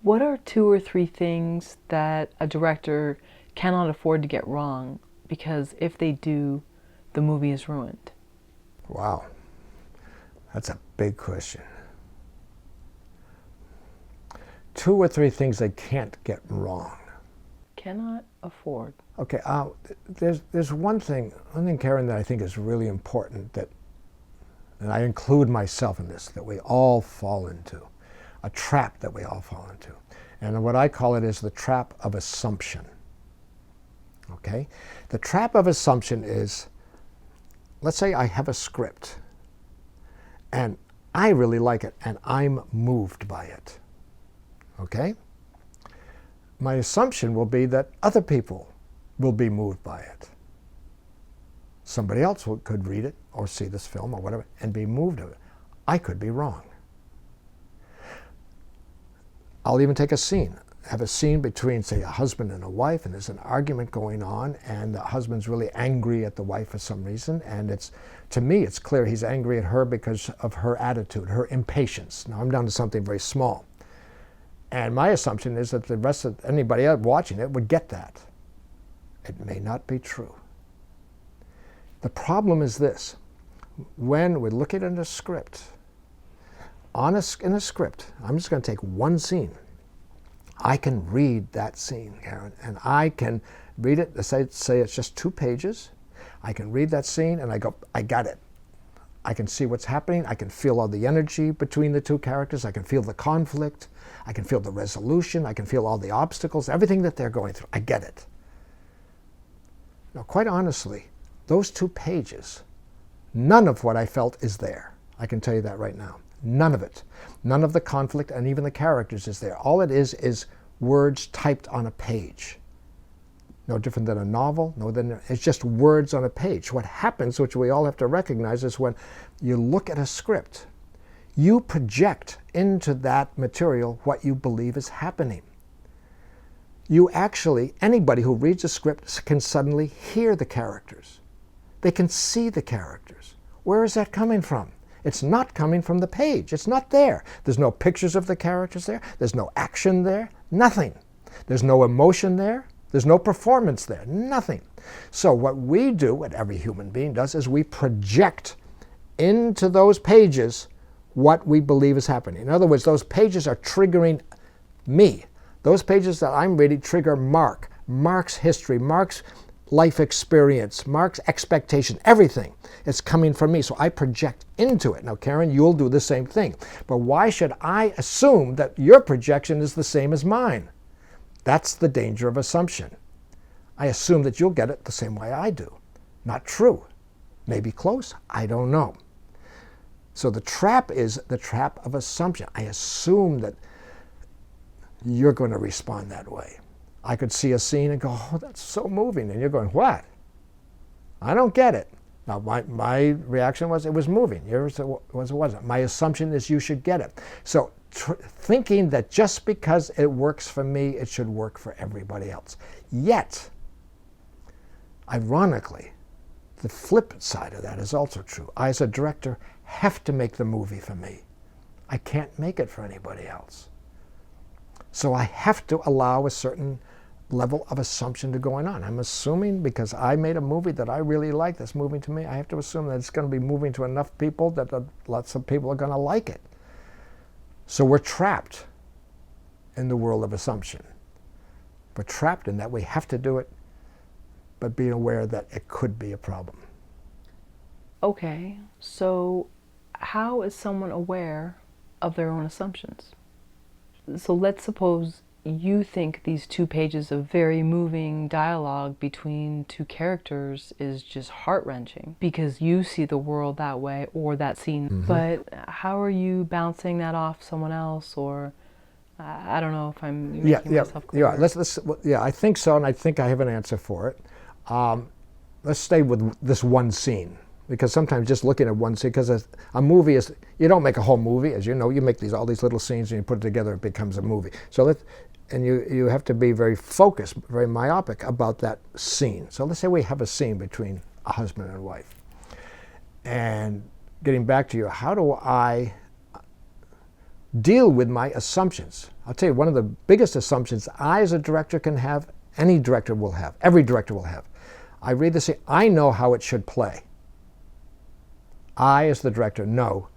What are 2 or 3 things that a director cannot afford to get wrong? Because if they do, the movie is ruined. Wow, that's a big question. 2 or 3 things they can't get wrong. Cannot afford. Okay, there's one thing, Karen, that I think is really important that, and I include myself in this, that we all fall into, a trap that we all fall into. And what I call it is the trap of assumption. Okay? The trap of assumption is, let's say I have a script, and I really like it, and I'm moved by it. Okay? My assumption will be that other people will be moved by it. Somebody else could read it or see this film or whatever and be moved of it. I could be wrong. I'll even take a scene. Have a scene between, say, a husband and a wife, and there's an argument going on, and the husband's really angry at the wife for some reason, and to me, it's clear he's angry at her because of her attitude, her impatience. Now, I'm down to something very small. And my assumption is that the rest of anybody else watching it would get that. It may not be true. The problem is this. When we look at it in a script, in a script, I'm just going to take one scene. I can read that scene, Karen, and I can read it, say it's just 2 pages. I can read that scene and I go, I got it. I can see what's happening. I can feel all the energy between the 2 characters. I can feel the conflict. I can feel the resolution. I can feel all the obstacles, everything that they're going through. I get it. Now, quite honestly, those 2 pages, none of what I felt is there. I can tell you that right now. None of it. None of the conflict and even the characters is there. All it is words typed on a page. No different than a novel. It's just words on a page. What happens, which we all have to recognize, is when you look at a script, you project into that material what you believe is happening. You actually, anybody who reads a script can suddenly hear the characters. They can see the characters. Where is that coming from? It's not coming from the page. It's not there. There's no pictures of the characters there. There's no action there. Nothing. There's no emotion there. There's no performance there. Nothing. So what we do, what every human being does, is we project into those pages what we believe is happening. In other words, those pages are triggering me. Those pages that I'm reading trigger Mark's history, Mark's life experience, Mark's expectation, everything is coming from me. So I project into it. Now, Karen, you'll do the same thing. But why should I assume that your projection is the same as mine? That's the danger of assumption. I assume that you'll get it the same way I do. Not true. Maybe close. I don't know. So the trap is the trap of assumption. I assume that you're going to respond that way. I could see a scene and go, oh, that's so moving. And you're going, what? I don't get it. Now, my reaction was, it was moving. Yours wasn't. My assumption is you should get it. So thinking that just because it works for me, it should work for everybody else. Yet, ironically, the flip side of that is also true. I, as a director, have to make the movie for me. I can't make it for anybody else. So I have to allow a certain level of assumption to going on. I'm assuming because I made a movie that I really like that's moving to me, I have to assume that it's going to be moving to enough people that lots of people are going to like it. So we're trapped in the world of assumption. We're trapped in that we have to do it, but being aware that it could be a problem. Okay, so how is someone aware of their own assumptions? So let's suppose you think these 2 pages of very moving dialogue between 2 characters is just heart-wrenching because you see the world that way or that scene. Mm-hmm. But how are you bouncing that off someone else? Or I don't know if I'm making myself clear. Yeah, I think so, and I think I have an answer for it. Let's stay with this one scene. Because sometimes just looking at one scene, because a movie is, you don't make a whole movie, as you know, you make all these little scenes and you put it together, it becomes a movie. So you have to be very focused, very myopic about that scene. So let's say we have a scene between a husband and wife. And getting back to you, how do I deal with my assumptions. I'll tell you, one of the biggest assumptions I as a director can have, any director will have, every director will have. I read this, I know how it should play. I, as the director, know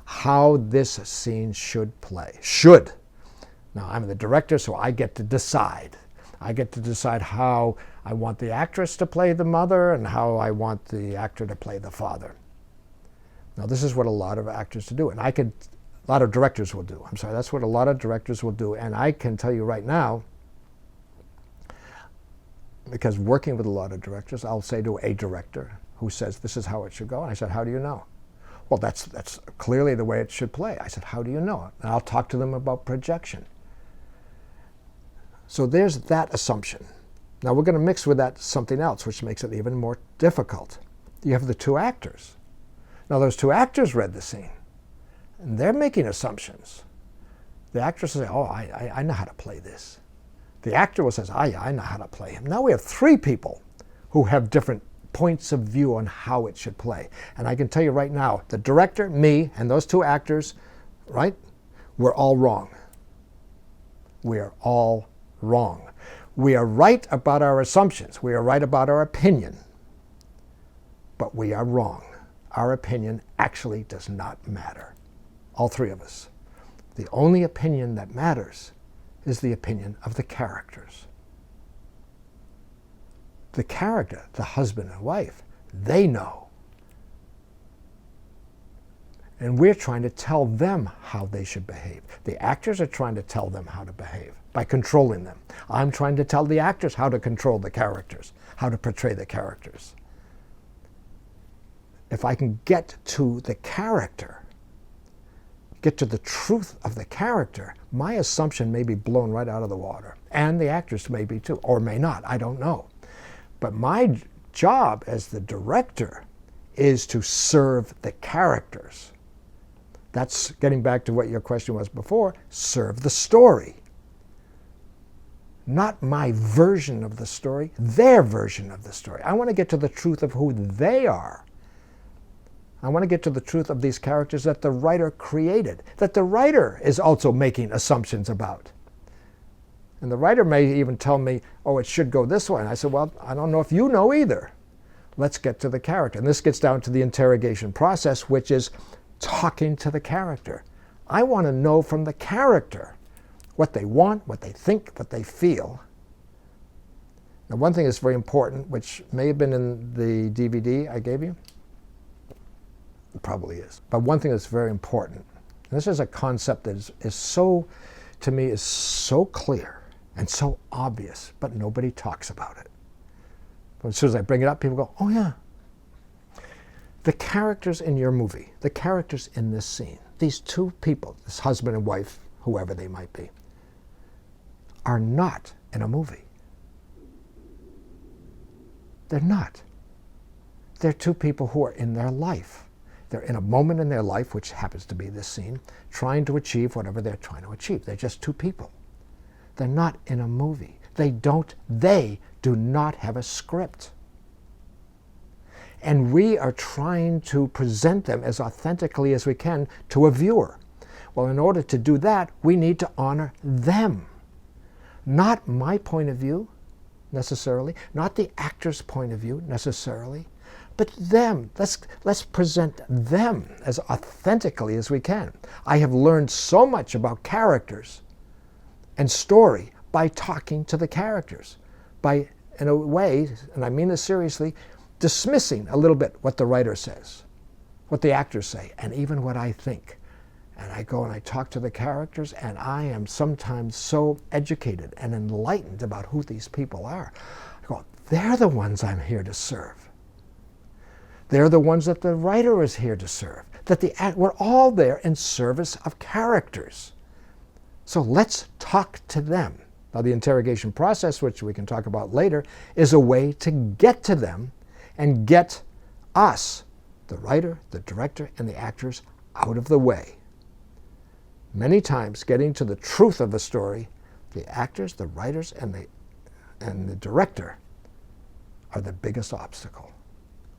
how this scene should play. Should. Now, I'm the director, so I get to decide. I get to decide how I want the actress to play the mother and how I want the actor to play the father. Now, this is what a lot of actors do, and a lot of directors will do. I'm sorry, that's what a lot of directors will do. And I can tell you right now, because working with a lot of directors, I'll say to a director who says, this is how it should go. And I said, how do you know? Well, that's clearly the way it should play. I said, how do you know? And I'll talk to them about projection. So there's that assumption. Now we're going to mix with that something else, which makes it even more difficult. You have the two actors. Now those two actors read the scene, and they're making assumptions. The actress will say, oh, I know how to play this. The actor will say, I know how to play him. Now we have three people who have different points of view on how it should play. And I can tell you right now, the director, me, and those two actors, right, we're all wrong. We are all wrong. We are right about our assumptions. We are right about our opinion. But we are wrong. Our opinion actually does not matter. All three of us. The only opinion that matters is the opinion of the characters. The character, the husband and wife, they know. And we're trying to tell them how they should behave. The actors are trying to tell them how to behave by controlling them. I'm trying to tell the actors how to control the characters, how to portray the characters. If I can get to the character, get to the truth of the character, my assumption may be blown right out of the water. And the actors may be too, or may not, I don't know. But my job as the director is to serve the characters. That's getting back to what your question was before, serve the story. Not my version of the story, their version of the story. I want to get to the truth of who they are. I want to get to the truth of these characters that the writer created, that the writer is also making assumptions about. And the writer may even tell me, oh, it should go this way. And I said, well, I don't know if you know either. Let's get to the character. And this gets down to the interrogation process, which is talking to the character. I want to know from the character what they want, what they think, what they feel. Now, one thing that's very important, which may have been in the DVD I gave you, it probably is. But one thing that's very important, and this is a concept that is so, to me, is so clear and so obvious, but nobody talks about it. But as soon as I bring it up, people go, oh yeah. The characters in your movie, the characters in this scene, these two people, this husband and wife, whoever they might be, are not in a movie. They're not. They're two people who are in their life. They're in a moment in their life, which happens to be this scene, trying to achieve whatever they're trying to achieve. They're just two people. They're not in a movie. They do not have a script. And we are trying to present them as authentically as we can to a viewer. Well, in order to do that, we need to honor them. Not my point of view, necessarily, not the actor's point of view, necessarily, but them. Let's present them as authentically as we can. I have learned so much about characters and story by talking to the characters, by, in a way, and I mean this seriously, dismissing a little bit what the writer says, what the actors say, and even what I think. And I go and I talk to the characters, and I am sometimes so educated and enlightened about who these people are. I go, they're the ones I'm here to serve. They're the ones that the writer is here to serve. We're all there in service of characters. So let's talk to them. Now, the interrogation process, which we can talk about later, is a way to get to them and get us, the writer, the director, and the actors, out of the way. Many times, getting to the truth of a story, the actors, the writers, and the director are the biggest obstacle.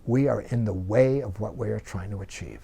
We are in the way of what we are trying to achieve.